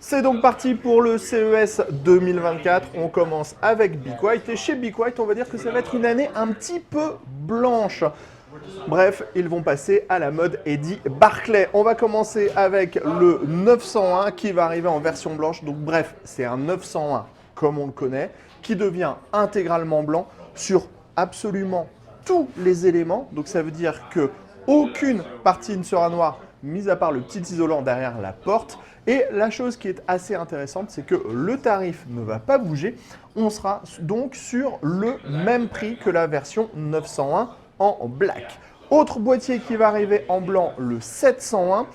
C'est donc parti pour le CES 2024. On commence avec Be Quiet. Et chez Be Quiet, on va dire que ça va être une année un petit peu blanche. Bref, ils vont passer à la mode Eddie Barclay. On va commencer avec le 901 qui va arriver en version blanche. Donc bref, c'est un 901 comme on le connaît, qui devient intégralement blanc sur absolument tous les éléments. Donc ça veut dire que aucune partie ne sera noire, mis à part le petit isolant derrière la porte. Et la chose qui est assez intéressante, c'est que le tarif ne va pas bouger. On sera donc sur le même prix que la version 901 en black. Autre boîtier qui va arriver en blanc, le 701.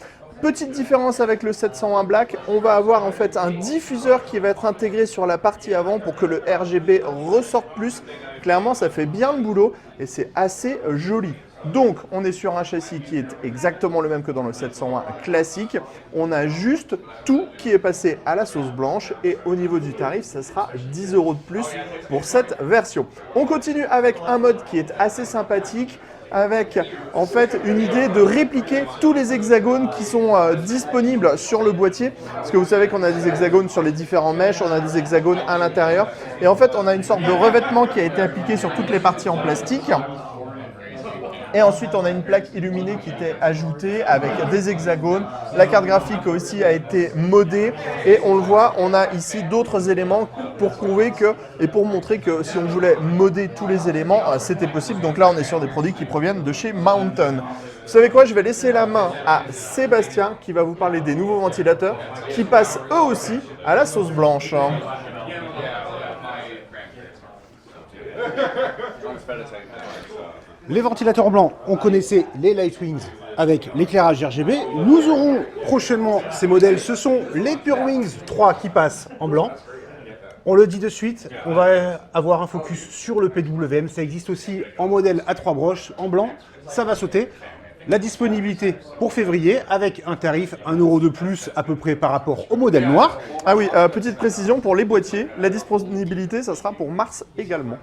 Petite différence avec le 701 Black, on va avoir en fait un diffuseur qui va être intégré sur la partie avant pour que le RGB ressorte plus. Clairement, ça fait bien le boulot et c'est assez joli. Donc, on est sur un châssis qui est exactement le même que dans le 701 classique. On a juste tout qui est passé à la sauce blanche et au niveau du tarif, ça sera 10 € de plus pour cette version. On continue avec un mode qui est assez sympathique, avec en fait une idée de répliquer tous les hexagones qui sont disponibles sur le boîtier. Parce que vous savez qu'on a des hexagones sur les différents mèches, on a des hexagones à l'intérieur. Et en fait, on a une sorte de revêtement qui a été appliqué sur toutes les parties en plastique. Et ensuite, on a une plaque illuminée qui était ajoutée avec des hexagones. La carte graphique aussi a été modée. Et on le voit, on a ici d'autres éléments pour prouver que, et pour montrer que si on voulait modder tous les éléments, c'était possible. Donc là, on est sur des produits qui proviennent de chez Mountain. Vous savez quoi? Je vais laisser la main à Sébastien qui va vous parler des nouveaux ventilateurs qui passent eux aussi à la sauce blanche. Les ventilateurs blancs, on connaissait les Lightwings avec l'éclairage RGB. Nous aurons prochainement ces modèles, ce sont les PureWings 3 qui passent en blanc. On le dit de suite, on va avoir un focus sur le PWM. Ça existe aussi en modèle à 3 broches en blanc, ça va sauter. La disponibilité pour février avec un tarif 1 € de plus à peu près par rapport au modèle noir. Ah oui, petite précision pour les boîtiers, la disponibilité, ça sera pour mars également.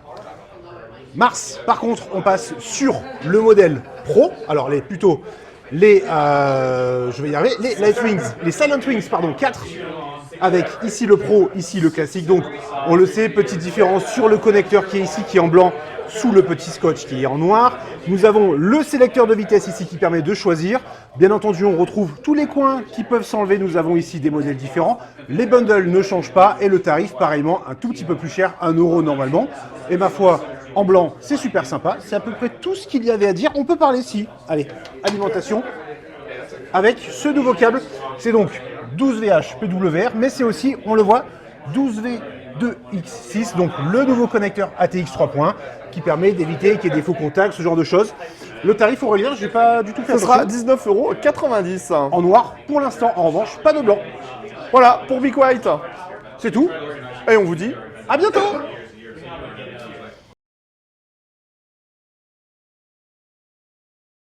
Mars, par contre, on passe sur le modèle Pro. Alors, les Lightwings, les Silent Wings, pardon, 4. Avec ici le Pro, ici le classique. Donc, on le sait, petite différence sur le connecteur qui est ici, qui est en blanc, sous le petit scotch qui est en noir. Nous avons le sélecteur de vitesse ici qui permet de choisir. Bien entendu, on retrouve tous les coins qui peuvent s'enlever. Nous avons ici des modèles différents. Les bundles ne changent pas et le tarif, pareillement, un tout petit peu plus cher, 1 € normalement. Et ma foi, en blanc, c'est super sympa. C'est à peu près tout ce qu'il y avait à dire. On peut parler ici. Allez, alimentation. Avec ce nouveau câble, c'est donc 12 VH PWR, mais c'est aussi, on le voit, 12V2X6, donc le nouveau connecteur ATX 3.1 qui permet d'éviter qu'il y ait des faux contacts, ce genre de choses. Le tarif, Aurélien, je n'ai pas du tout fait Ce sera attention. 19,90 €. En noir, pour l'instant, en revanche, pas de blanc. Voilà, pour Be Quiet. C'est tout. Et on vous dit À bientôt!